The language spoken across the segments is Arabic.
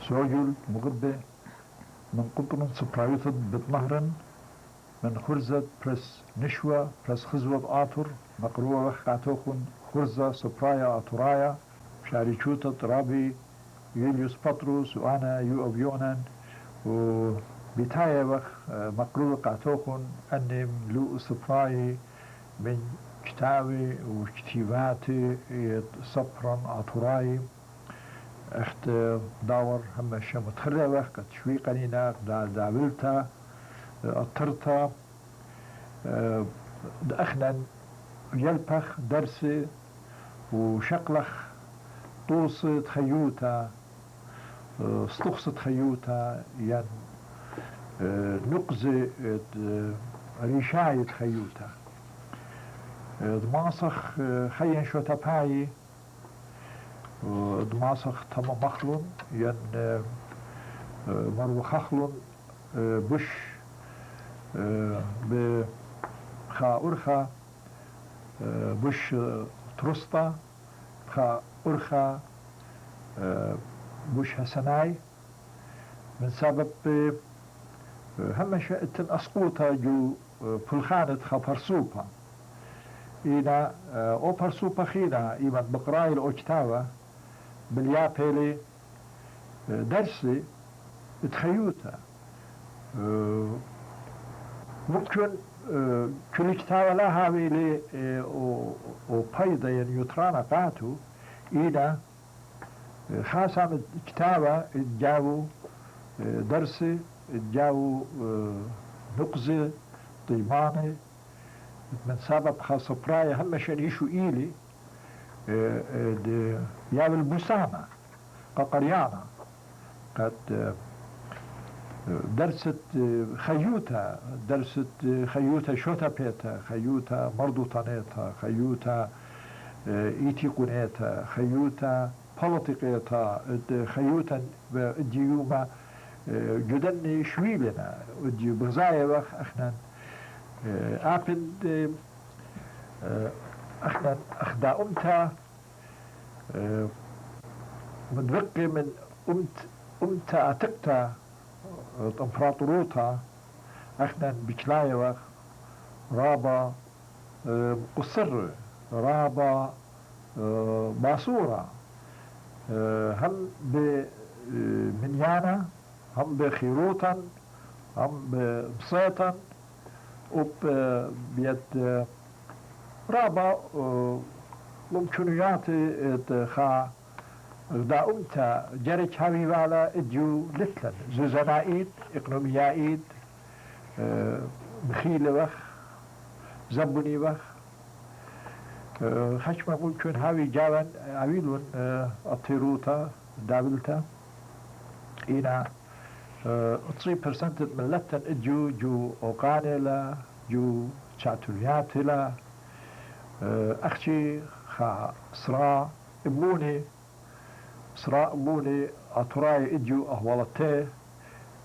سوجل مغبة من قطن سبرايوتد بتنهرن من خرزة برس نشوة برس خزوة آتر مقروة وخاتوخن خرزة سبرايا آترايا شاريشوتة رابي يوليوس بطرس وأنا يو أبيونان وبتايا وخ مقروة قاتوخن أنم لو سبراي من كتابي وكتيباتي صبرا آتراي اخت داور هم شمت خربة كتشويقنينا دابلتا الترتا اخنا يلبخ درسي وشقلخ طوصة خيوتا سطخصة خيوتا ين نقزة ريشاية خيوتا دماسخ خيان شو تباي دماسخ تم مخلون ين مرو خخلون بش بخا أرخا بش ترسطا بخا أرخا بش هسناي من سبب هم شئت أسقوطا جو بلخانة خفرسوبا إنا أو برسوبا خينا إيمان بقراي الأجتاوة باليابيلي درسي تخيوتا ممكن كل كتاب لها ويلي او بايدا يوترانا قاتو إذا خاصة كتابة جاو درسي جاو نقزة طيباني من سبب خاصة براية هم شنيشو إيلي ياو البسامة قريانا قد درست خيوتا شوتا بيتا خيوتا مردوطانيتا خيوتا ايتيقونيتا خيوتا بوليتيقيتا خيوتا جيوما جدن شويلنا جيو بغزايا وخ اخنا ابن اخنا اخدا امتا مدرقي من امتا اتقتا امبراطوروتا اخنا بكلايا وخ رابا قصر رابا باصورة هم بمنيانا هم بخيروتا هم بصيتا وبيد رابا ممكنيات خا دا أمتا جريك هاوي والا اديو لتلن زوزنائيد اقنوميائيد بخيل وخ زبني وخ خشم ممكن هاوي جاوان عويلون الطيروتا دابلتا إنا 3% من لتن اديو جو اوقانيلا جو تشاتورياتيلا اختي خا صراع اموني صراع اموني اتراي اديو اهوالته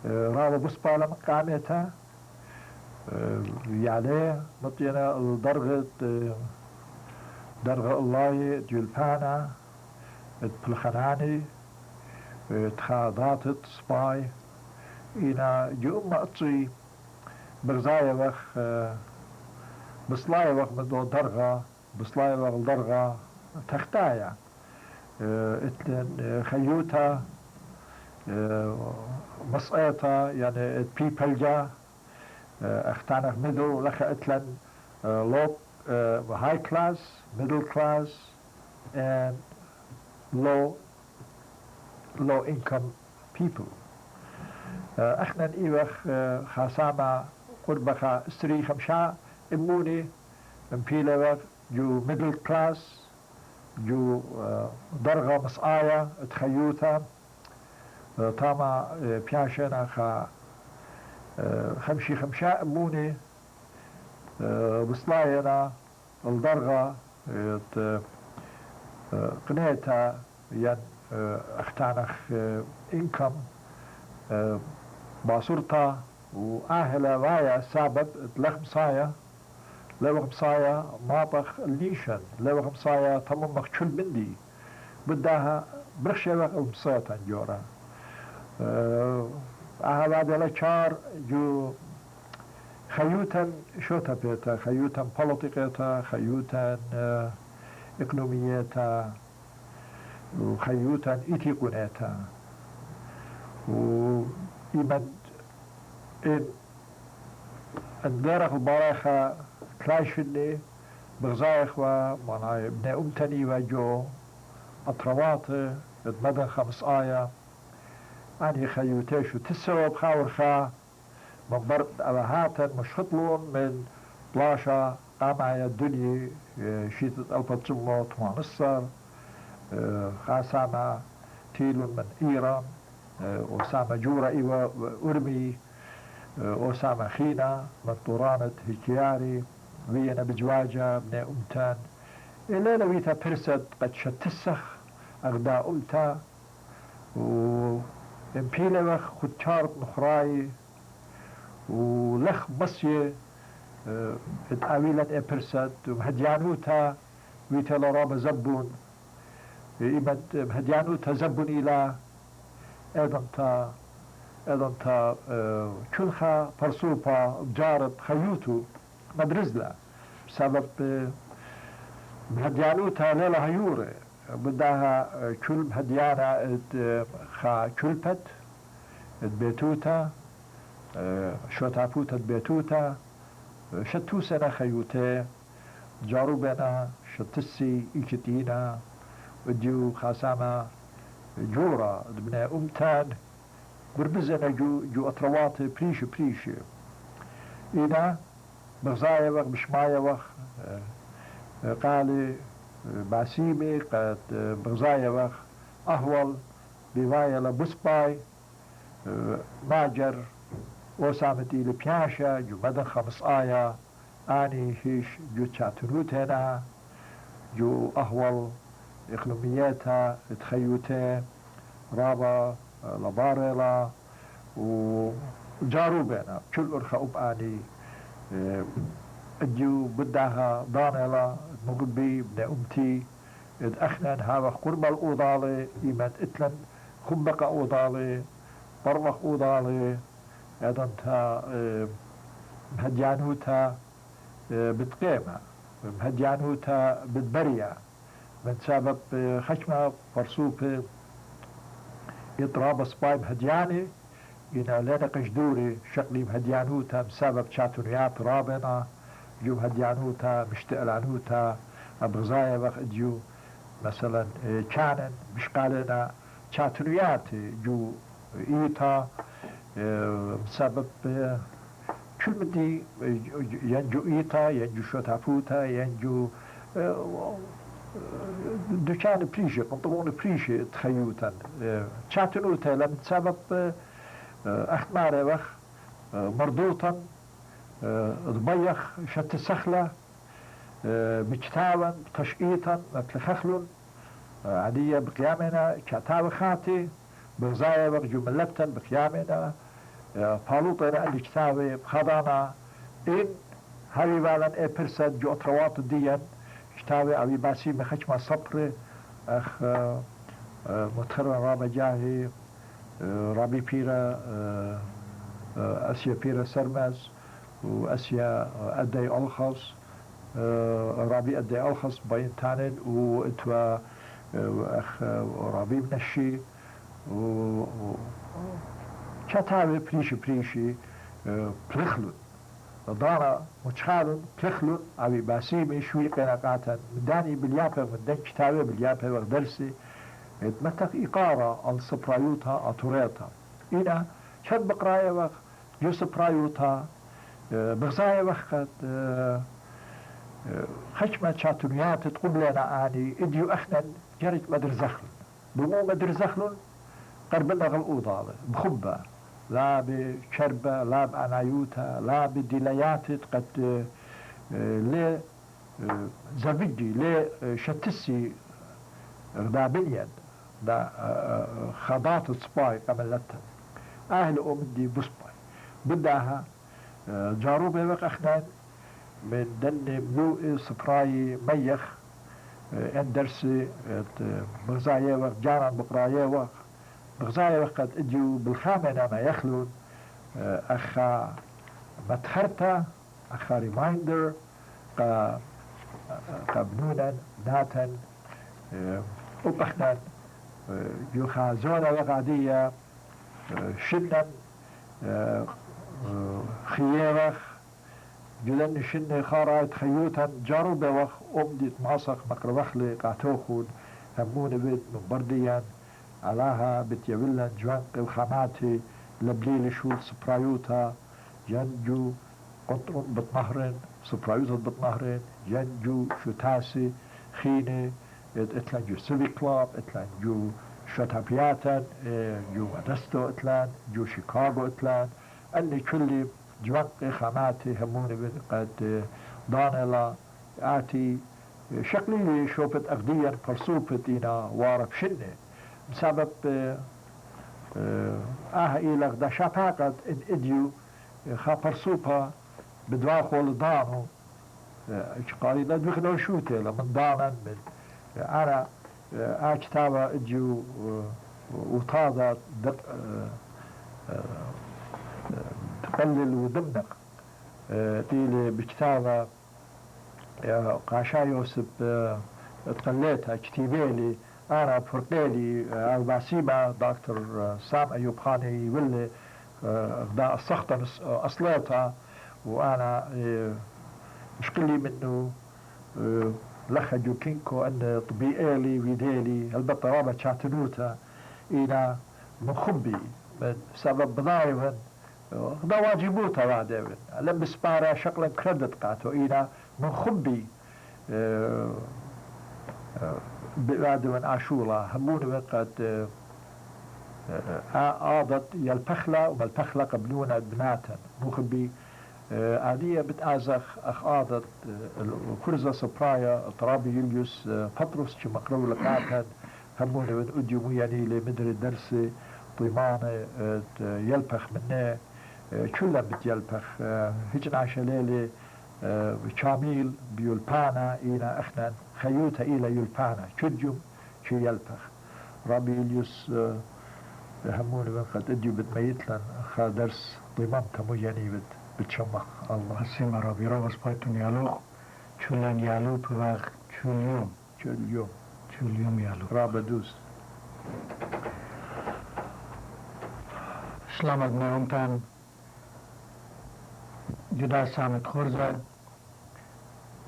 راو بسبالة مقامتها يعني نطينا الدرغة درغة الله جلبانا بلخناني تخاضات سباي إنا جوم أطي برزايا وخ بصلايا وخ مدو درغة بصلايا وخ درغة تختايا اتلن خيوتا مسقيتا يعني بيبلجا اختانك ميدل لخ اتلن لو high class, middle class and low income people. احنا نيوخ خاساما قربخا استري خمشا اموني امبيلا جو middle class جو درغة مسآيا تخيوتا تاما بياشنا خا خمشي خمشا اموني بصلاينا الدرغة قنيتا ين اختانخ انكم باصورتا واهلا وايا سابب تلخ مصايا لو خمسايا ماطخ الليشن لو خمسايا تمم مخشل بندي بداها برخشة وقت مصايا جورا بعد لچار جو خيوتا شوتا بيتا خيوتا بوليتيكيتا خيوتا اقنوميتا وخيوتا ايتيقونيتا وإيمد إن اندرخ البراخة كلايشني بغزايخ ومعناي ابن أمتني وجو أطروات مدن 5 آية أني خيوتيشو تسوى بخاور خا من برد أبهاتا مش خطلون من بلاشا قامعي الدنيا شيتة ألبا تسمو 18 خاساما تيلون من إيران وسامة جورا إيوة أرمي وسامة خينا من طورانة هيكياري وينا بجواجة من أمتان إلا لويتا برسد قد شتسخ أغدا أمتا وإمبيلة وخ خدشارت نخراي ولخ مصية اتعويلت إبرسد ومهديانوتا ويتا لرابة زبون إيمد مهديانوتا زبون إلى ايضا تا كلها برسوبا بجارت خيوتو مدرزلا بسبب مهديانوتا ليلة هيوري بدها كل مهديانا خا كلبت بيتوتا شوتافوتا بيتوتا شتو سنة خيوتي جاروبنا شتسي إيكتينا وديو خاساما جورا ابن أمتان بربزنا جو أطروات بريش إنا بغزايا وغ بشمايا وغ قالي باسيمي قد بغزايا وغ أهول بوايا لبسباي ماجر وسامتي لبياشا جو مدن 5 آية آني هيش جو تشاتنوتنا جو أهول إقليمياتها تخيوتها رابا لباريلا وجاروبنا كل أرخى أباني أديو بدها دانيلا مقبي ابن أمتي إد أخنان هاوخ قرب الأوضالي إيمان إتلن خبق أوضالي برمخ أوضالي أيضا تا مهديانوتا بتقيمة مهديانوتا بتبريا من سبب خشمة فرسوبة إضراب سبايم هدياني إنا لنا قشدوري شقلي مهديانوتا بسبب شاتونيات رابنا جو مهديانوتا مشتقلانوتا أبغزايا وقت جو مثلا كانن بشقالنا شاتونيات جو إيتا بسبب كل مدي ينجو إيتا ينجو شوتافوتا ينجو دكان بريشة قنطرون بريشة تخيوتا شاتنوتا لم تسبب أخماري وخ مردوطا ضبيخ شت السخلة مجتاوا تشقيتا متلخخلون عادية بقيامنا كتاوي خاتي بغزايا وخ جملتا بقيامنا بالوطنا اللي كتاوي بخضانا إن هاوي والا إيه برسد جو أطروات الديان كتابي أبي باسي مخش ما صبر أخ متخرن رابا جاهي رابي بيرا أسيا بيرا سرمز وأسيا أدي ألخص رابي أدي ألخص بين تانن وإتوا أخ رابي بنشي كتابي بريشي بلخلون دارا متخالن بلخلون أبي باسيمي شوي قناقاتا مداني باليابا مدان كتابي باليابا وغدرسي متق إقارة السبرايوتا أطوريتا إنا شد بقرايا وقت جو سبرايوتا بغزايا وقت خشمة شاتونيات تقوم لنا آني إديو أخنا جرت مدر زخلن بمو مدر زخلن قربنا غالأوضالة بخبة لا بشربة لا بعنايوتا لا بديليات قد لي زفجي لي شتسي غدابليا دا خضات سباي قبلتها أهل أمدي بسباي بدها جاروبة وق أخنان من دن ملوء سبراي ميخ اندرسي مغزايا وق جاران بقرايا وق بغزايا وقت اجوا بالخامنة ما يخلون اخا متخرتا اخا ريمايندر قبنونا ناتن وبختن يوخا زونا وقعدية شنن خيارخ جلن شن خارايت خيوتا جارو بوخ أمدت ماسخ مقروخلي قاتوخون همون بيت من برديان علاها بتيولن جوانق الخاماتي لبليل شول سبرايوتا ينجو قطرن بطنهرن سبرايوتا بطنهرن ينجو شتاسي خيني اتلان جو سيفي كلاب اتلان جو شتابياتا جو مدستو اتلان جو شيكاغو اتلان اللي كل جوانق خاماتي همون قد دانلا آتي شكلي شوفت أغديا فرصوفت إنا وارب شنة بسبب إلى غدا شفاقت إن إديو خا فرصوبها بدواخل دانو قالي لا دخلوا شوتي لمن دانا من أنا كتابة إديو وطاضة تقلل ودمنق تيلي بكتابة قاشا يوسف تقليتها كتيبيلي أنا فرقيلي الباسيبة دكتور سام أيوب خاني يولي دا السخطة أصليتها وأنا مشكلي منه لخجو كينكو أن طبيعيلي ويديلي هالبطة رابع شاتنوتا إلى مخبي من سبب بضايفن دا واجبوتا بعدين لم بسبارة شكلا كردت قاتو إلى مخبي بعد من عاشورا همون وقت عادت يالبخلة ومالبخلة قبلونا بناتا مخبي عادية بتأزخ أخ عادت الكرزة سبرايا ترابي يليوس بطرس كما قروا لقاتا همون من أديو يعني لمدر الدرس طيمان يلبخ منه كلها بتيلبخ هيك عاشا ليلة شاميل بيولبانا إلى أخنا خيوتا إلى يولبانا كديوم شو يلبخ رابي يليوس همون من قد اديو بتميت لن خا درس ضمان تمو يعني بتشمخ الله السيما رابي روس بايتون يالوخ شولان يالو بواغ شول يوم يالو رابا دوس سلامت نومتان جدا سامت خورزة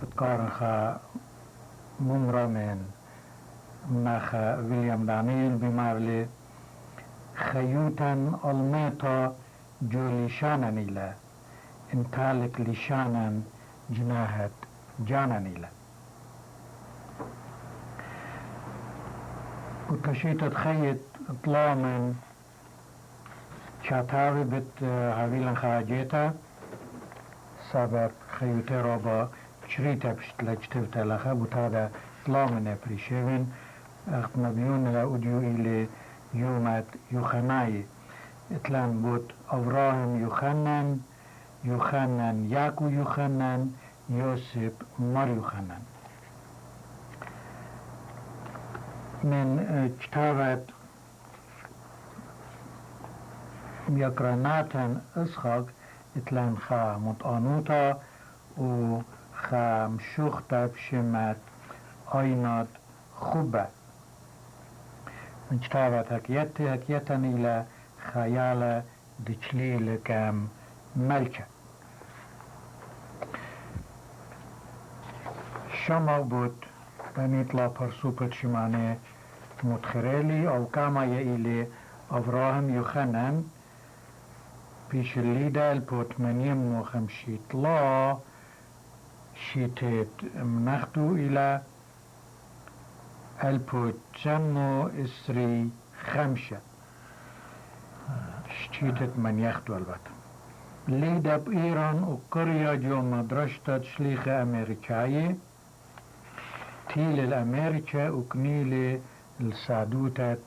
بتقارن خا ممرا من ناخا ويليام دانيل بمارلي خيوتا الميتا جوليشانا نيلا انتالك لشانا جناهت جانا نيلا وكشيت تخيط اطلاع من شاتاوي بت هاويلا خاجيتا سبب خيوتي رابا شريتا بشتلجتبتا لخا بوتادا اطلاع من ابريشيفن اخت مبيون اوديو الي يومات يوخناي اتلان بوت ابراهيم يوخنن ياكو يوخنن يوسف مار يوخنن من كتابة يقرناتن اسخاق اتلان خا مطانوتا و خا مشوختا بشمت اينات خوبة من كتابة هكيتن إلى خيال دجليل كام ملكة شما بود بنيطلا برسوبت شمانه متخريلي أو كاما يإلي أبراهيم يوخنن بيش الليدة البوتمانيم وخمشيت لا شيتت مناختو إلى البوتشمو إسري خمسة شتيتت من ياخدو البته ليدا بإيران وقرية جو مدرسة شليخة أمريكاية تيل الأمريكا وكنيل السادوتات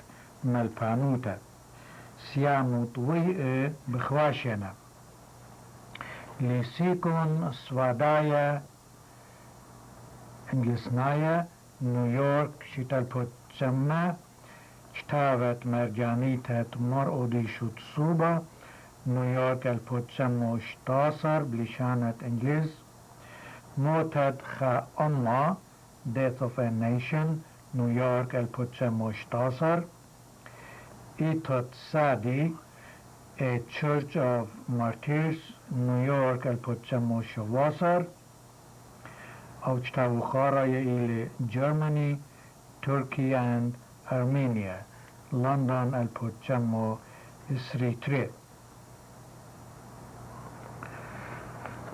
مالبانوتات سيامو طويقة بخواشنا لسيكون سوادايا انجلسنايا نيويورك شتال بوتشمنا كتابت مرجانيتة مر أوديشوت صوبة نيويورك البوتشمو شتاصر بلشانة إنجليز موتد خا أما Death of a Nation نيويورك البوتشمو شتاصر إيتوت سادي A Church of Martyrs نيويورك البوتشمو شواصر أو كتابو خارة إلى Germany Turkey and Armenia لندن البوتشمو إسريتري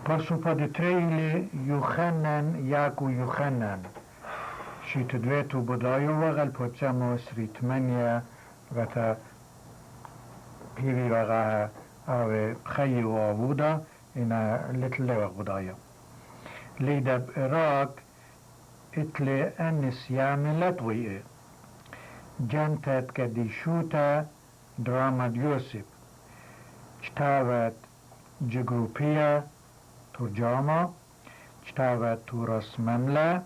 Pasu paditreili Yuchanan Yaku Yuchanan Shitudvetu Budayo Wagal Pochamo Sritmania Gata Pivi Wagaha Ave Chayi Wabuda in a little level Budaya. Lidab Iraq Itle Anisya Milatwi Jantat Kadishuta Drama Yosef Chtavat Jigrupia ترجمة كتابة تورس مملة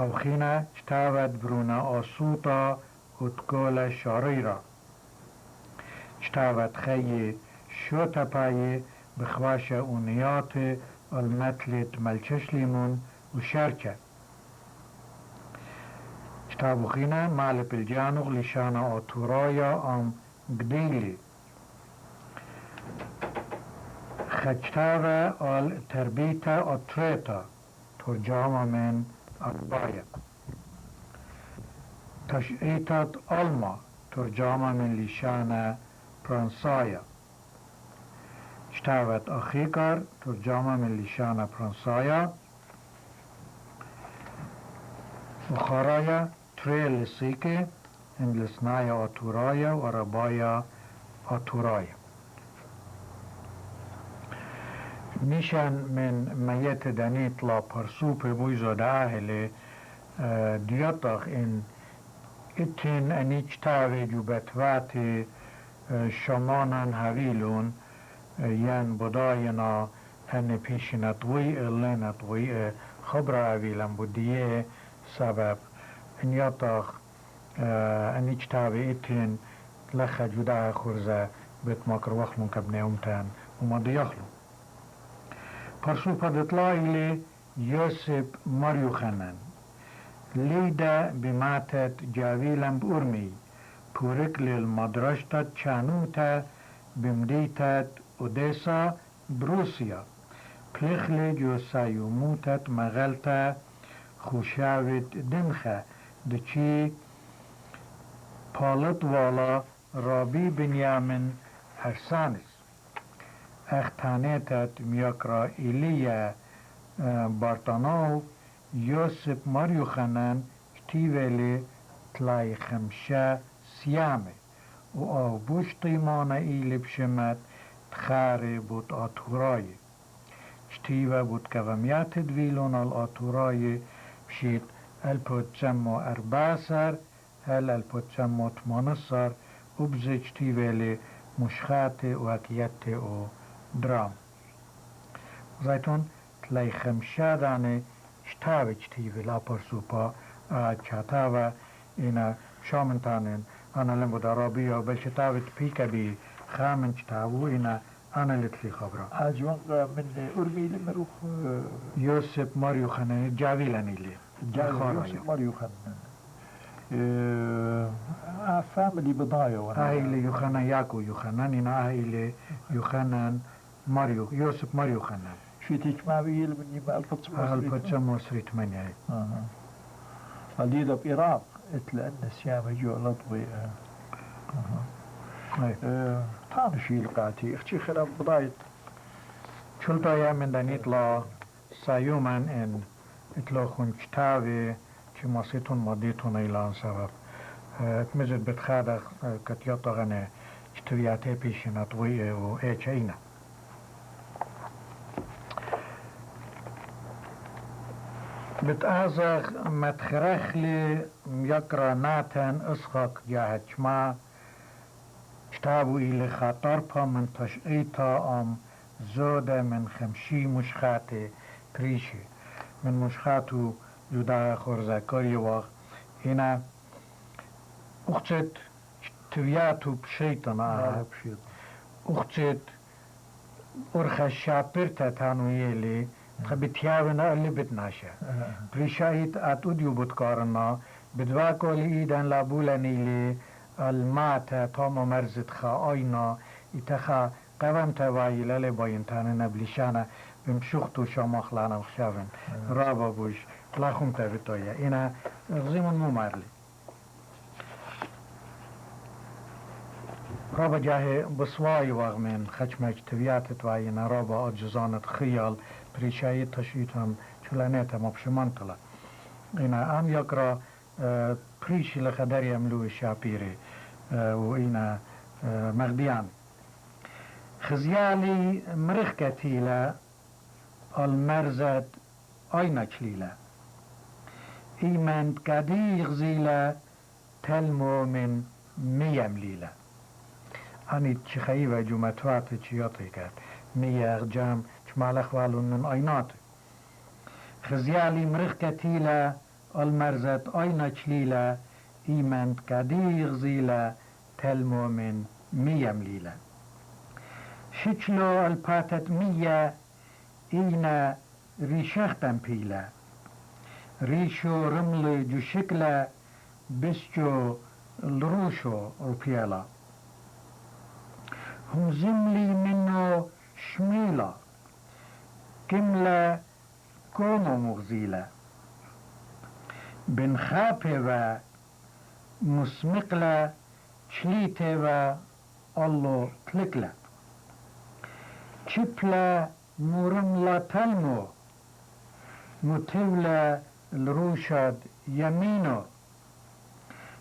أو خينا كتابة برونا أصوطة وتقولة شريرة كتابة خي شوتا باي بخواشة أونيات المتلت ملچش ليمون وشاركة كتاب خينا مال بالجانوغ لشانا أطورايا أم قديلي خجتاوة التربيتا أطريتا ترجمة من أقبايا تشعيتات ألما ترجمة من لشانة فرنسايا كتابة أخيكر ترجمة من لشانة فرنسايا وخرايا تريل لسيكي إنجلسنايا أطورايا وربايا أطورايا نشان من ميت دانيت لا برسوب بويزو داهلي ديوتاخ ان اتن انيجتاوي جوبتواتي شمانان هاويلون ين بداينا ان پیشنا طوي اللينا طوي خبر هاويلن بوديه سبب انيوتاخ انيجتاوي اتن لخا جدا خورزة بتماكر وخلون كبنيومتان وما ديخلون پرسو پدتلا إلي يوسف مريوخنن ليدا بماتت جاويلن بأرمي پورك للمدرشتت چانوتا بمديتت أوديسا بروسيا پلخل جوسايوموتت مغلتا خوشاوت دمخه دچي پالت والا رابي بنيامن هرسانس اختانيتت مياكرا إيليا بارتانو يوسف مريوخنن كتيبالي تلاي خمشة سيامي و بوش طيمانا إيلي بشمت تخاري بوت آتوراي كتيبا بوت كواميات دويلون الآتوراي بشيت البوتشمو أرباسر البوتشمو تمانسر وبزي كتيبالي مشخاتي وهكيتي و درام زيتون تلاي خمشة داني شتاوي كتيبي لا برسوبا چاتاوه اینا شامنتانن انا لمبو دارابيا بل شتاوي تبيكا بي خامن شتاوو اینا انا لتلي خبرا أجوان من أرمي لمروخ يوسف ماريو خنن جاويلاني لي يوسف ماريو خنن فاملي بضايا وانا اهيلي يوخنن ياكو يوخنن انا اهيلي يوخنن ماريو يوسف ماريو خنن شويتيك ما بيل من يبقى الفتشمو سريت مني الديدة بإيراق اتلأن سيامة جو لطوي تانشي القاتي اختي خلاف بضايت شلطا يا من دانيت لا سايومن ان اتلو خون كتابي چي ماسيتون ماديتون ايلان سبب اتمزد بتخادخ كتياتا غني كتوياتي بيشنا طوي و ايش اينا بتأزغ متخرخلي يقرأ ناتن اسخاق جاهجما كتابو إلي خاطربا من تشقيتا أم زودة من خمشي مشخاتي بريشي من مشخاتو جدا خورزاكوري وقت هنا اخشت تویاتو بشیطنا بشيط اخشت ارخ شابرتا تانويلي خبتيابنا اللي بتناشا بريشايت اتوديو بتقارنا بدواكو لإيدان لابولانيلي الماتا تومو مرزت خاينا اتخا قوام توايلا لباينتان نبلشانا بمشوختو شامخ لانا وخشافن رابا بوش لاخم تابتويا انا غزيمون ممارلي رابا جاهي بصواي واغمين خشمج توياتت واينا رابا اجزانت خيال بريشايت تشيتهم شلانيتا مبشمانتلا انا ام يقرا بريشي لخدر يملو الشابيري وإنا مغديان خزيالي مرخكتيلا المرزت أين كليلا إيمان كادي غزيلا تلمو من ميم ليلا أني تشخيبة جمتوات تشيوطي كات مية أغجام شمالخ والون من أينات خزيالي مرخكتيلا المرزت أين كليلا إيمان كادي غزيلا تلمو من ميم ليلا شكلو الباتت مية إينا ريشختن بيلا ريشو رمل جو شكلا بسجو الروشو ربيلا هم زملي منو شميلا كملا كونو مغزيلا بنخابه و مسمقلا شليته و الله تلكلا شبلا مرملا تلمو متولا الروشاد يمينو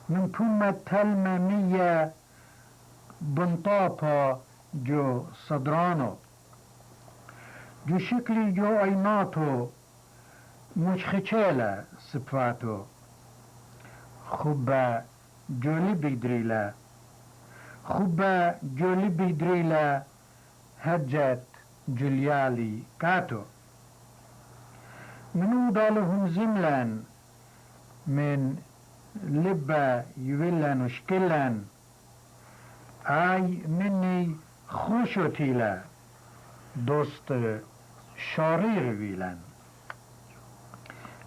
من بومة تلمة مية بنطاطا جو صدرانو جو شكلي جو عيناتو مش خچالا صفاتو خوبا جولي بيدريلا خوبا جولي بيدريلا هجت جوليالي كاتو منو دالهم زملان من لبا يولن وشكلن اي مني خوشو تيلا دوست شارير ويلن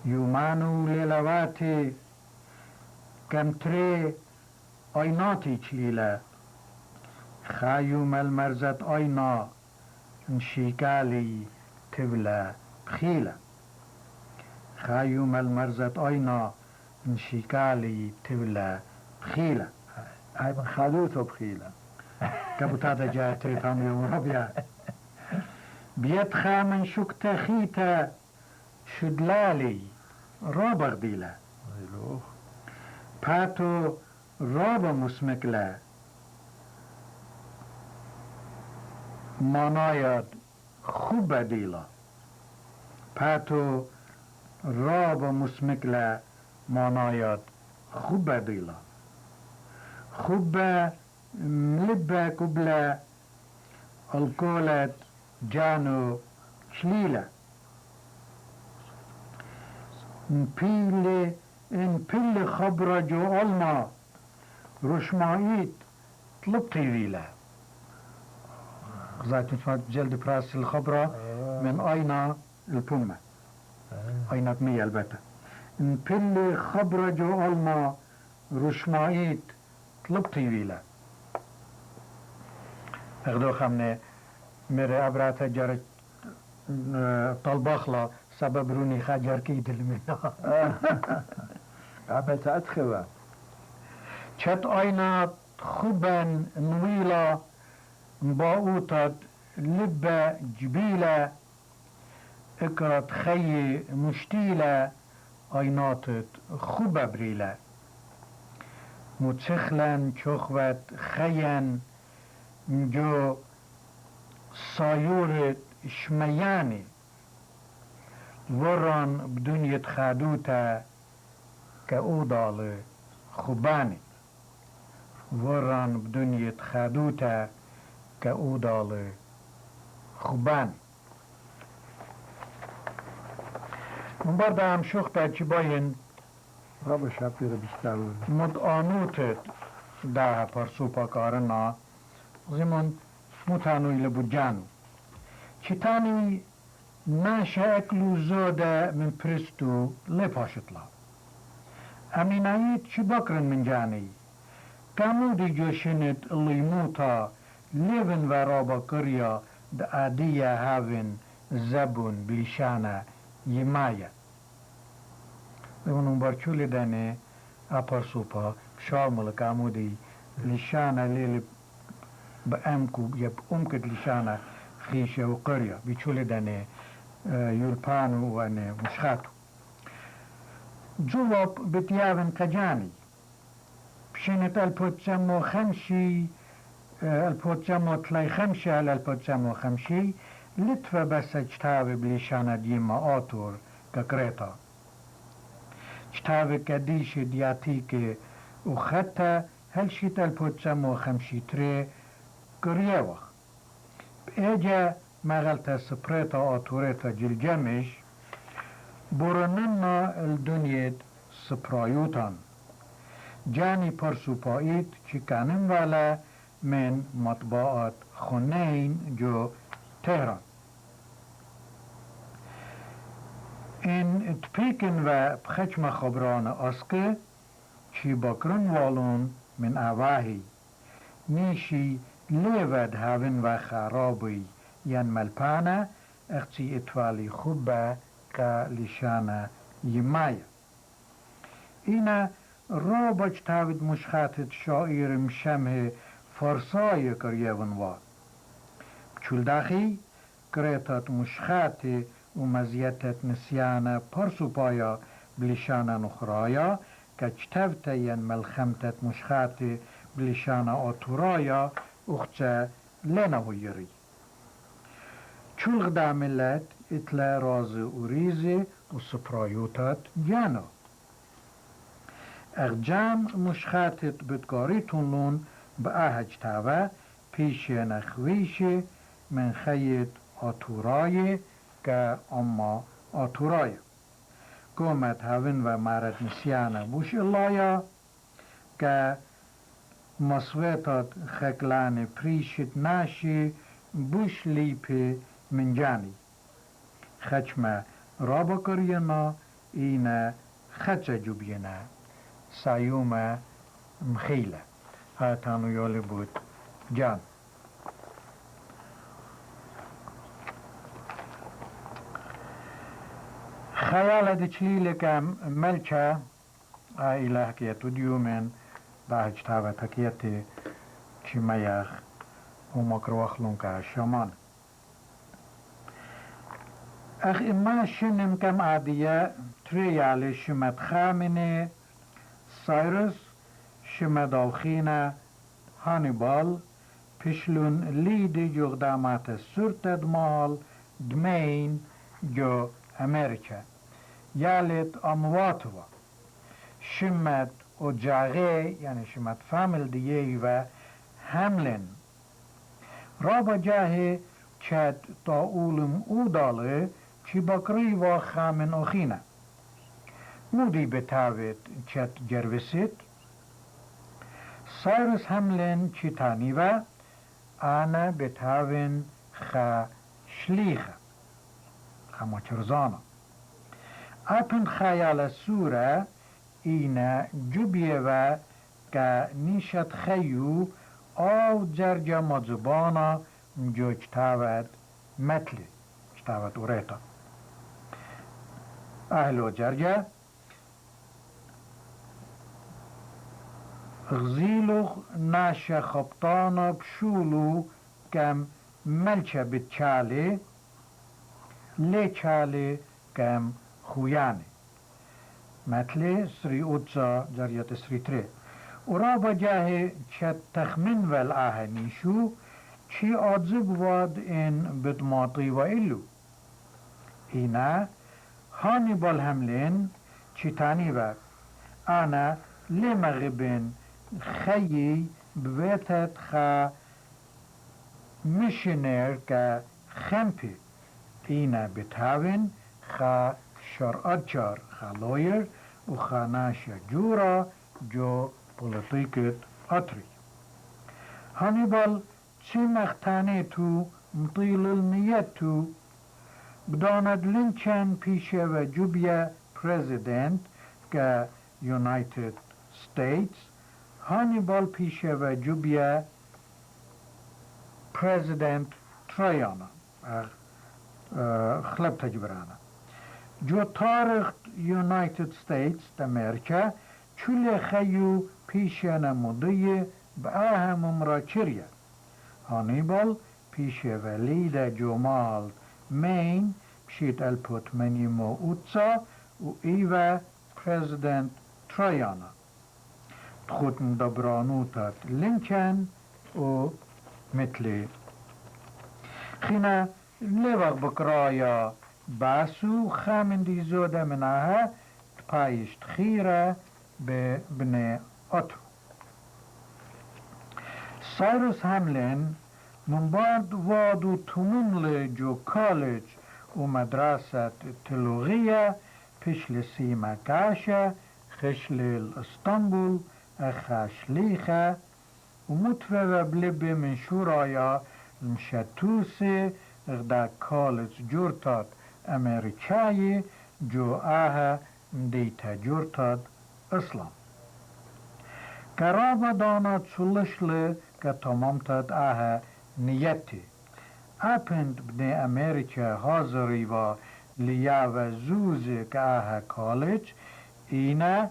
يومانو ليلواتي كمتري ايناتي چليلا خايوم المرزت اينا انشيكالي تبلا بخيلا خايوم المرزت اينا انشيكالي تبلا بخيلا هاي من خالوته بخيلة كبوتاتا جاء تريتان يوم ربيع بيت خامن شكتا خيتا شدلالي رابغ ديلا ايلوخ باتو رابا مسمكلا مانايد خوب ديلا باتو رابا مسمكلا مانايد خوب ديلا خوب ملبا كبلا الكولت جانو شليلا ان بيل خبرة جو علما رشمايت طلبتي ويلا غزات نسمع جلد براس الخبرة من اين البومة اين مية البتة ان بيل خبرة جو علما رشمايت طلبتي ويلا اغدو خمني میره ابرات جرج طلباخلا سبب روني خاجر كيد المنا عملت أدخوة چت آينا خوبن نويلا مباوتت لبا جبيلة اكرت خي مشتيلة آيناتت خوبة بريلة متسخلن چخوت خين جو صايورة شمياني وران بدون يتخادوتا كأوضال خباني وران بدون يتخادوتا كأوضال خباني من بعد هم شوختا جباين رابع شابير بيشتغل مدآنوتت ده پرسوپا کارنا زمان متانو إلى بجانو چتاني ناشا اكلو زودا من برستو لپاشتلا امينايت شبكرن من جاني كامودي جوشنت الليموتا ليفن ورابا كريا دا عادية هاون زبون بلشانا يمايا لونو برچول دانه اپرسوپا شامل كامودي لشانا ليلي بأمكو يب أمكت لشانا خيشة وقرية بيشول دانه يولبانو وانه مشخاتو جواب بتيابن كجاني بشنت البوتسامو خمشي البوتسامو تلاي خمشي على البوتسامو خمشي لتفا بس اجتاب بلشانا ديما آتور ككريتا اجتاب كديش دياتيك وخطة هلشيت البوتسامو خمشي تري كريوخ بإيجا مغلتا سبريتا آتوريتا جلجمش برننا الدنيا سبرايوتان جاني پرسوپایید چی کانم والا من مطبوعات خنین جو تهران این تپیکن و بخچم خبران اسکه چی بکرن والون من اواهی نیشی لیود هاون و خرابی ین ملپانه اخچی اتوالی خوبه که لشانه یمایه اینا رابج تاود مشخاتت شاعر مشمه فرسای کریون واد چول داخی کريتات مشخاتي ومزيتت نسيانا برسوبايا بلشانا نخرايا كجتفتين ملخمتت مشخاتي بلشانا أطورايا اختا لنا يري چول غدا ملت اتلا راز وريزي وسبرايوتات جانا اغجام مشخاتت بدقاريتون لون بأهج تاوه پیش نخویش من خید آتورای که اما آتورای قومت هون و مرد نسیانه بوش اللایا که مصویتات خکلان پریشت ناشی بوش لیپ من جانی خچمه رابا کرینا اینه خچه جوبینه سایومه مخیله هاتانو یولی بود جان خیال دچلیل کم ملچه ایله کیتو دیومن باج تاوه تکیتی چی میخ و مکروخلون که شمان اخ اما شنم کم عادیه تریالی شمت خامنه سایرس شمد آوخینه هانیبال پیشلون لیدی جو قدامات سرتد مال دمین جو امریکا یالت امواتوا شمت اجاغه یعنی شمت فامل دیگه و هملن رابا جاهه چد تا اولم او داله چی بکری و خامن اخینه مودی بتاوت چد جروسید سایرس هملن چی تانی و آنا بتاون خا شلیخه خما چرزانا اپن خیال سوره اینا جوبیه و که نیشت خیو او جرجا مزبانا جو چتاوت متلی چتاوت اوریتا اهلو جرجا غزيلو ناشا خبطانا بشولو كم ملچه بتشالي ليچالي كم خوياني مثل سري اوتزا جريت سري تري ورابا جاهي چت تخمن والآه نيشو چي آدزب واد ان بدماطي و إلو هنا هانيبال هملين چي تاني واد انا لمغبن خیی بویتت خا میشنر که خمپی اینا بتاون خا شرعجار خا لویر و خاناش جورا جو پوليتيكت أتري هانيبال چي مختاني تو مطيل النيت تو بداند لينچن پیشه و جوبيا president که يونايتد ستيتس هانيبال پیشه و جوبيا president ترايانا خلب تجبرانا جو تاريخ يونايتد ستيتس امريكا چول خيو پیشه نمودية بآها ممراچريا هانيبال پیشه وليد جمال مين بشيت البوتمني موؤتسا و ايوا president ترايانا تخوتن دبرانوتات لينكن و مثلي خينا لوغ بكرايا باسو خامندي زودة منها تبايشت خيرة ببني أطر سايروس هاملين من بعد وادو تمومل جو كوليج ومدرسة تلوغية بشل سيما كاشا خشل اسطنبول اخاشليخة ومتفوى بلب من شورايا المشتوسي اغدا كوليج جورتات امريكاي جو آها مديتا جورتات اسلام كرابة دانا تسلشل كتمامتات آها نيتي اپند بني امريكا حاضري و ليا و زوزي كآها كوليج اينا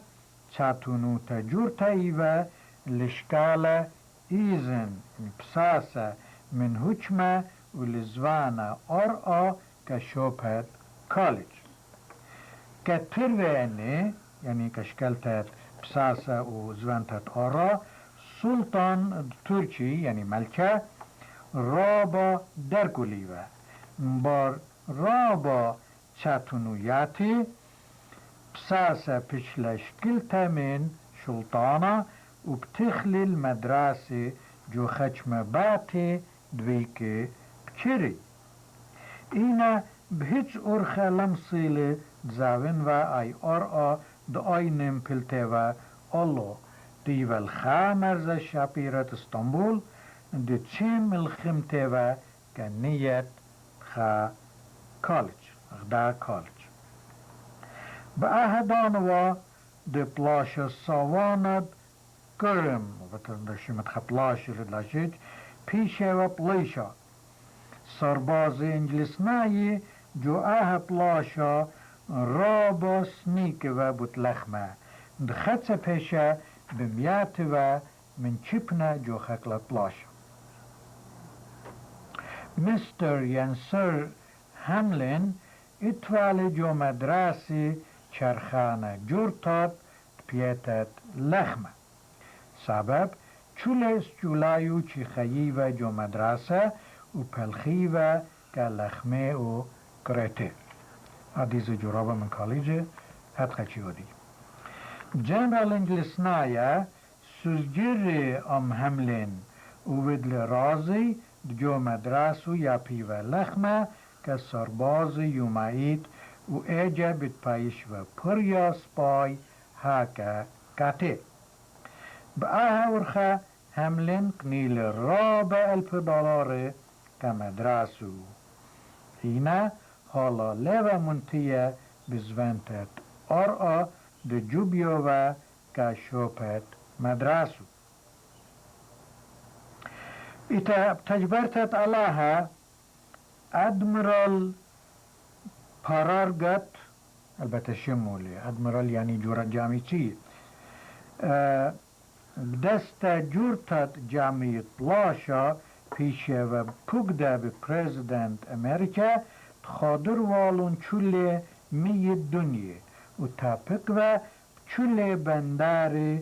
چاتونو تجورتا ايوه لشكالة ايزن بساسة من هجمة ولزوانا ارآ كشوبت كوليج كترواني يعني كشكالتت بساسة وزوانتت ارآ سلطان تركي يعني ملكة رابا درگولیوه بار رابا چتونویاتی بساسة پشلش گلتا من شلطانا و بتخلي المدرسة جو خچم باتي دويكي بچري اینا بهیچ ارخه لمصيلي دزاوين و اي ارآ دعاي نمپلته و الله ديوال خامرز شابيرة اسطنبول دي تشيم الخمته و كنيت خا كولج غدا كولج بأهدان و دي بلاش ساواند گرم وتندشمت خبلاش ردلاشيج پیشه و بلیشا سرباز انجلسنایی جو بلاشا رابا سنيك و بوتلخمه دخدس پیشه بميات و من چپنا جو خکلت بلاشا مستر ینسر هملین اتوال جو مدرسي چرخانه جورتات پیتت لخمه سبب چولس جولایو چی خییو جو مدرسه و پلخیو که لخمه و کرته عدیز جرابه من کالیجه حد چی ودی جنرال انجلسنایا سوزجر ام هملین و ودل رازی جو مدرسو یا پیو لخمه که سرباز یومایید و ایجا بیت پایش و پریا سپای هاکا کاته بآها ورخه هملين قنيل الرابع $1000 كمدرسو هنا حالا لوا منتية بزوانتت ارآ دي جوبيوة كشوبت مدرسو اتا تجبرتت علاها ادميرال بارارغت البته شمولي ادميرال يعني جورا جاميتي بدست جورتت جامعه بلاشا پیشه و پوگده به پرزیدنت امریکا تخادر والون چوله می دنیا و تاپک و چوله بندر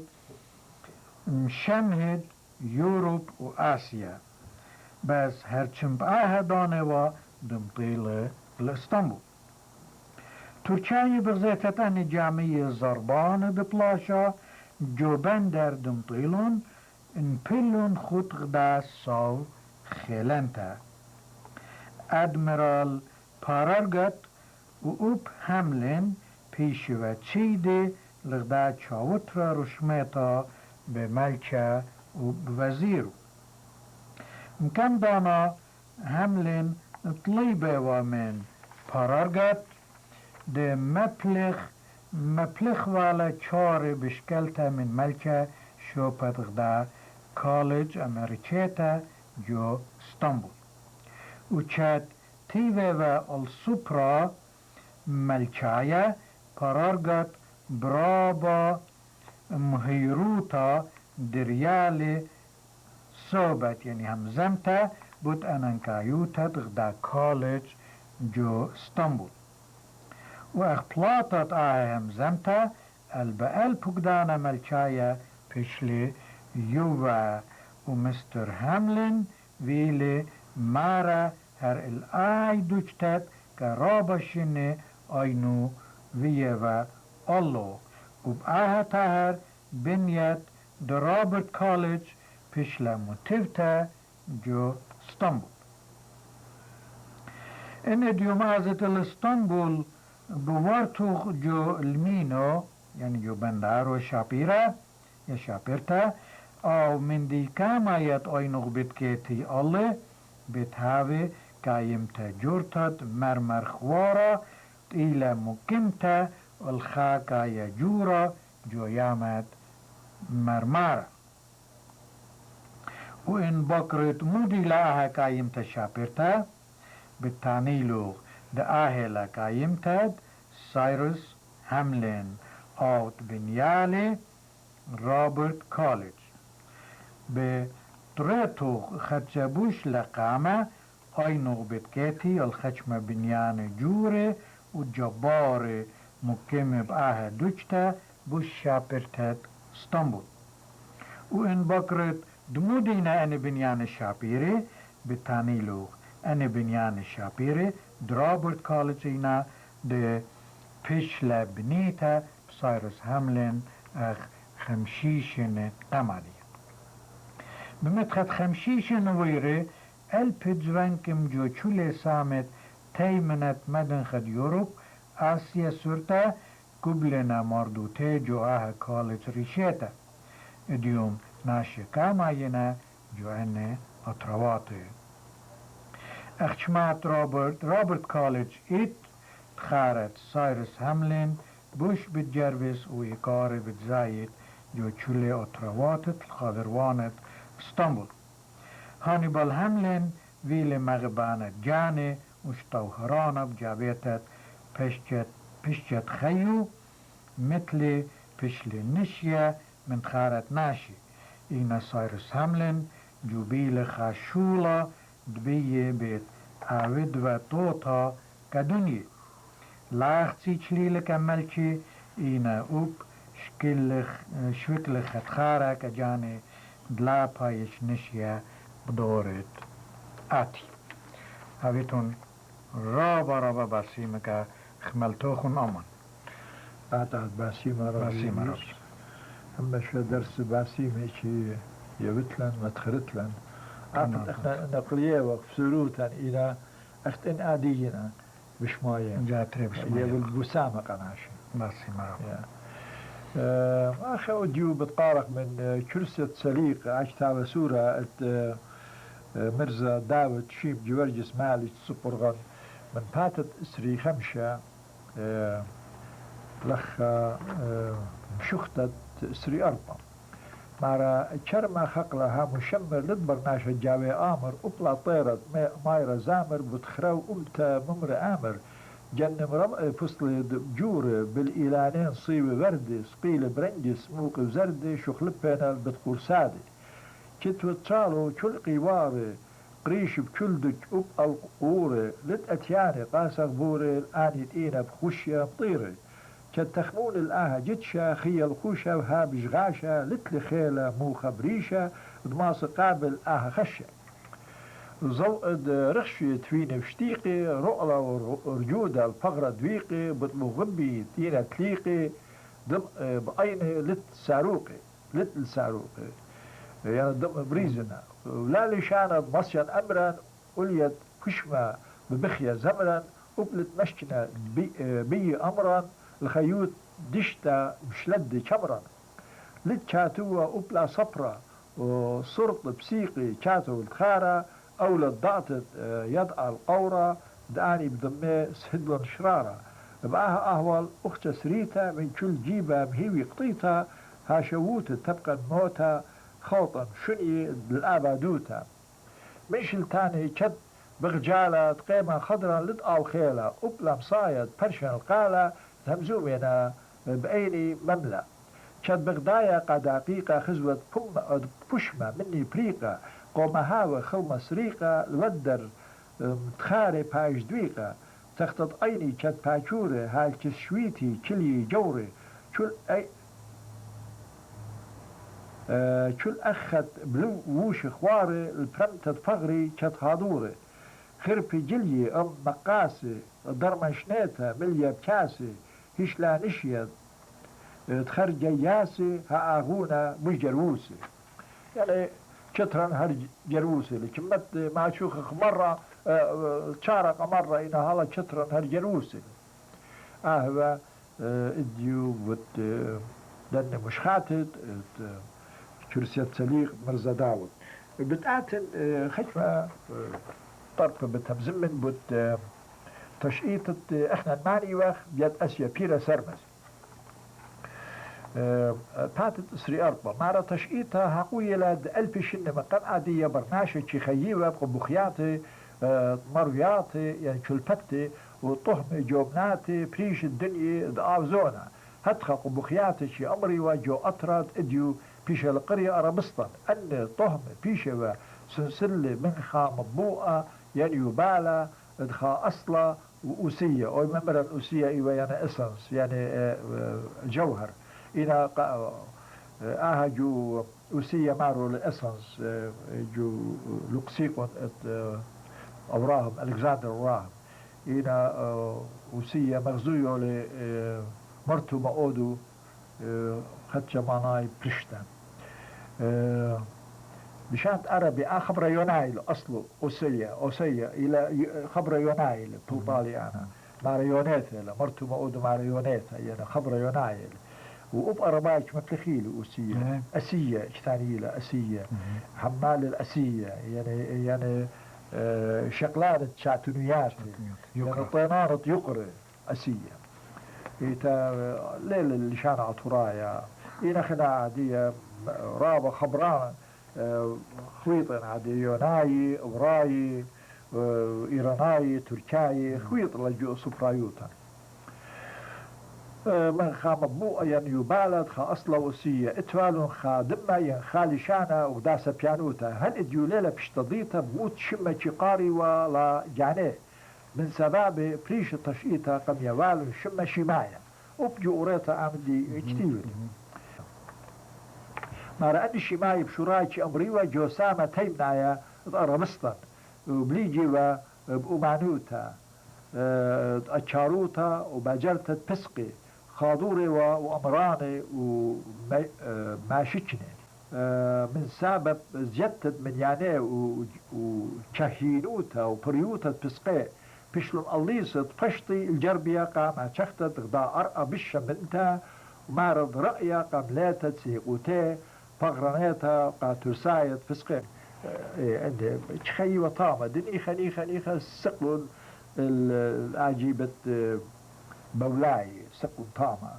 شمهد یوروپ و آسیا بس هرچنب آهدانه و دمطیل الاسطنبول ترکیه بغزیتت ان جامعه زربان بپلاشا جو بندر دمطيلون ان بلون خود غدا ساو خيلنتا ادميرال بارارغت و اوب هملين پیشوچی ده لغدا تشاوترا رشميتا بملكة وبوزيرو مكان دانا هملين طليبة ومن بارارغت ده مبلغ والا چار بشكلتا من ملكة شو پدغدا كوليج امريكيتا جو اسطنبول وچت تيوه و السوبرا ملكايا قرارگت برابا مهيروتا دريالي صوبت يعني همزمتا بود اننكايوتا تغدا كوليج جو اسطنبول واخبلاطت همزمتا البقال بقدانا ملكايا بشلي يوفا ومستر هاملين ويلي مارا هر الآي دوچتت كرابشيني اينو ويوا الله وبآها تاهر بنيت درابرت كوليج بشلا متفتا جو اسطنبول ان ديوم ازت الاسطنبول بوارتوخ جو المينو يعني جو بندارو شابيرا يا شابيرتا او من دي كامايت اينوغ بتكيتي الله بتهاوي كايمتا جورتت مرمر خوارا إلى مكمتا والخاكا يجورا جو يامت مرمارا وإن بكرت مودي لها كايمتا شابرتا بالتانيلوغ دا آهلا كايمتا سايروس هاملين اوت بنيالي روبرت كوليج بطريتوغ خدشبوش لقامة اينوغ بتكيتي الخشمة بنيان جوري وجبار مقيم بآها دوشتا بوش شابرتت اسطنبول وإن بكرت دمودينا أنا بنيان الشابيري بالتانيلوغ أنا بنيان الشابيري درابرت كوليجينا دي بيشلا بنيتا بسايروس هاملين أخ خمشيشن قمالي بمتخد خمشيشن ويري البيدزوانكم جو چولي سامت تيمنت مدن خد يوروب آسيا سورتا قبلنا مردوته جو آها كوليج ريشيتا اديوم ناشي كاماينا جو اني اطرواتي اخشمات روبرت كوليج ايت تخارت سايرس هاملين بوش بتجربس ويقاري بتزايد جو چولي اطرواتت الخاضروانت اسطنبول هانيبال هاملين ويلي مغبانة جاني وشتوهرانة بجابيتت بشجت خيو مثلي بشلي نشيا من خارت ناشي إينا سايرس هاملين جوبيل خاشولة دبيه بيت عاود وطوطا كدنيا لاختي چليلك عملشي إينا اوب شوكل خطخارة كجاني دلا بايش نشيا بدورت آتي هاويتون رابا باسيمكا خملتوخن أمان أعتقد باسيمة رابا أما شو درس باسيمة شي يبتلن متخرتلن أعتقد إحنا نقلية وقف سروتا إلى أختن آدينا بشماية جاتري بشماية بالبسامة قناشي باسيمة رابا أخي أوديو بتقارق من كرسة سليق عشتها سورة مرزا داود شيب جورجس مالك سبرغن من باتت اسري خمشة لخ مشختت اسري أربعة مارا كرمة خقلها مشمر لدبرناش الجاوي آمر أبلا طيرت مايرا زامر بتخرو أمتا ممر آمر جن فصل جور بالإيلانين صيب وردي سقيل برنجس موق وزردي شخلبنا بتقول سادي كت وتصالو كل قواري قريش بكل دج أب القوري لت أتياني قاسق بوري الآن يتينا بخشية مطيري كت تخمون الآها جتشا خي الخوشة وها بجغاشة لت لخيلة مو خبريشة دماس قابل آها خشة زوقد رخشي توين بشتيقي رؤلة ورجودة الفقرة دويقي بتمغبي تينا تليقي بأينه لت ساروقي لت الساروقي يعني دم بريزنا ولا لشان مصيان أمرا وليت كشمة ببخية زمرا وبلت مشكنا بي أمرا الخيوط دشتا مشلد كبرا لتشاتوا أبلا صبرا وصرت بسيقي كاتو الخارة أو للضغط يدعى القورة داني بضمي سهدلن شرارة بقاها أهوال أخت سريتا من كل جيبة مهيوي قطيتا هاشووت تبقى الموتى خوطا شني بالآبادوتا مشل تاني كد بغجالة قيمة خضرا لدقى وخيلة أبلا مصايد برشن القالة تمزومنا بأيني مملأ كد بغدايا قد دقيقة خزوة بشمة مني بريقة قوم هاوى خلمة سريقة لودر متخاري باش دويقة تختط أيني كد باجورة هاي كشويتي كلي جوري كل أي كل أخت بلو ووش خواري البرمتة فغري كد هادوري خربي جلي مقاسي درمشنيتا مليا بكاسي هيش لا نشيد تخرج ياسي ها أغونا مش جروسي يعني شطرا هر جروسي لكمت ما شوخ مرة شارق مرة إن هلا شطرا هر جروسي أهوى إديو دن مش خاتت كرسية سليق مرزا داود بتقاتل خشمة طرف بتمزمن بت تشقيطة احنا الماني واخ بيد اسيا بيرا سرمز باتت اسري اربا مارا تشقيطها هقوية لاد الفشن مقام عادية برناشة خييوة بخياتي مروياتي يعني كلفتي وطهم جوبناتي بريش الدنيا دعاو زونا هتخا قبخياتي شي امري وجو اطراد اديو بيش القرية ارابسطن ان طهم بيشة سنسلة منخا مطبوعة يعني يبالة ادخا اصلا وأوسية او ممرا الأوسية ايوه يعني اسنس يعني جوهر إنا جو أوسية مارو الاسنس جو لقسيقون اوراهم الكسندر اوراهم إنا أوسية مغزوية لمرتو مقودو خدشة ماناي برشتان بشانت عربي خبر يونايل أصله أوسية إلى خبر يونايل طوطالي أنا ماريونيتا مرتو مقودو ماريونيتا يعني خبر يونايل وأب أربايك متلخيل أوسية أسية اشتانيلة أسية حمال الأسية يعني شقلانة شاتونيات يعني طينانة يقري أسية إيتا ليلة اللي شان عطرايا إينا خنا عادية رابة خبران خويطين عادي يوناي وراي إيراناي تركاي خويط لجو سفرايوتا من خا مطبوعة يعني يبالد خا أصلا وسية اتوالون خا دمة يعني خالي شانا وداسة بيانوتا هل اديو ليلة بشتضيتا بموت شمة شقاري ولا جانيه من سبب بريش تشئيتا قم يوالون شمة شماية وبجو أوريتا عمدي اجتيوي ما رأني شماية بشرايتي أمريوة جوسامة تيمنايا رمستان وبليجي وبأمانوتا أتشاروتا وباجرتا بسقي خاضوري وأمراني وماشيتشني من سبب زيادة من يعني وشهينوتا وبريوتا بسقي بشلون الليسة فشتي الجربية قام شختت غدا أرقى بالشمنتا ومارض رأيا قام لاتا تسيقوتي فغرانيتا قاترسايت فسقي عندي تخيي وطامة دني خنيخة سقلون العجيبة مولاي سقلون طامة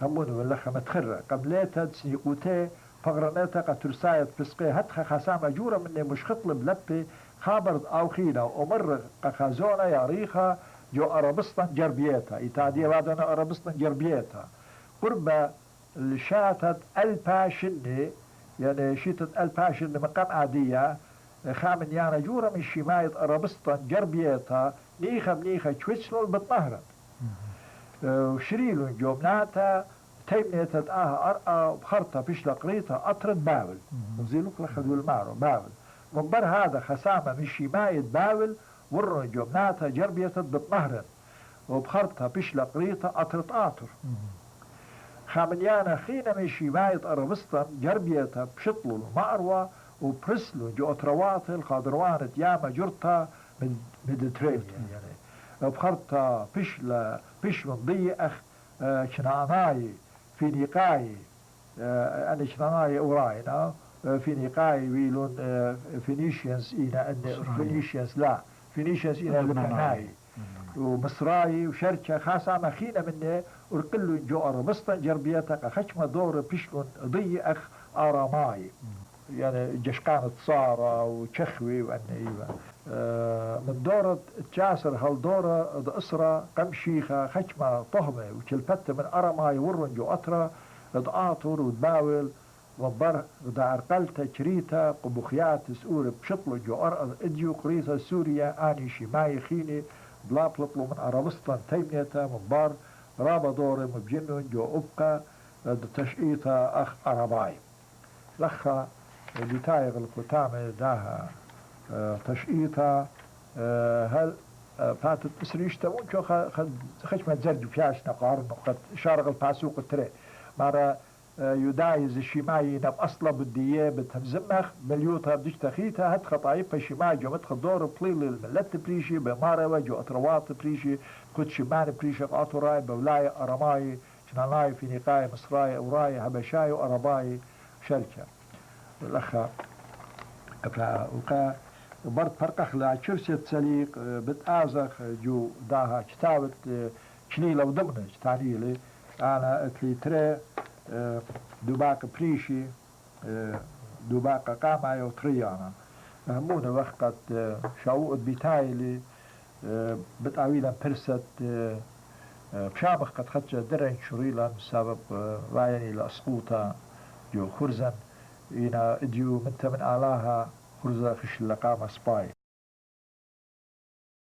همون واللخة متخرة قبلاتها تسيقوتي فغرانيتا قاترسايت فسقي هتخا خسامة جورة مني مش خطلب لبي خابرد أو خينا ومر قخازونا ياريخا جو أرابسطن جربيتا إتادية بعدنا أرابسطن جربيتا قرب الشاتت الباشني يعني شيتت الباشن مقام عادية خامن يانا جورة من شماية أرابسطن جربيتا نيخا تشويتسلو بالطهرة وشريلون جوبناتا تيمنيتا أرقى بخرطة بيش لقريتا أطرد باول وزيلوك لخدو المعرو باول منبر هذا خسامة من شماية باول ورن جوبناتا جربيتا بالطهرة وبخرطة بيش لقريتا أطرد آطر خامنيانا خينا من شماية أرابسطن جربيتا بشطلو المعروة وبرسلو جو أتروات الخضروانة ياما جرتا من ميديترينيان يعني بخرطة بيش من ضيق شناناي في نقاي أنا شناناي أوراينا في نقاي ويلون فينيشيانز إنا أن فينيشيانز لا فينيشيانز إنا لبناي ومصراي وشركة خاصة مخينة منه ورقلو جو أربسطا جربيتك خشمة دور بيشلون ضي أخ آراماي يعني جشقانة صارة وشخوي وأن إيوه من دورة تجاسر هالدورة أسرة قمشيخة خشمة طهمة وشلفت من أرماي ورن جو أطرة دآطر ودباول وبر دار قلتا شريتا قبخيات سؤور بشطل جو أرض إديو قريصة سوريا آني شماي خيني بلا بلطلو من عربستان تيمنيتا مبار رابا دوري مبجنون جو أبقى تشقيتا أخ أرباي لخا بتايغ القتامة داها تشقيتا هل فاتت اسريشتا ونشو خشمة زرج فياش نقار نقط شارغ الباسوق التري مرة يدايز الشماي نب أصلا بالدية بتهمزمخ مليوتها بديش تخيتها هد خطايف الشماي جو مدخل دور بليل الملت بريشي بمارة وجو أطروات بريشي كد شمان بريشي قاطراي بولاي أرماي شنالاي في نقاي مصراي أوراي هبشاي وأرباي شركة الأخا وكا برد فرقخ لا شرسة سليق بتآزخ جو داها كتابة شنيلة ودمنة تعليلي أنا اتلي تري دوباك بريشي دوباك قاما يوتريانا همونا وقت شاوقت بتايلي بتعويلا برست بشامخ قد خدش درين شريلا بسبب رايني لأسقوطة جو خرزن إنا إديو من آلاها خرزة خش لقامة سباي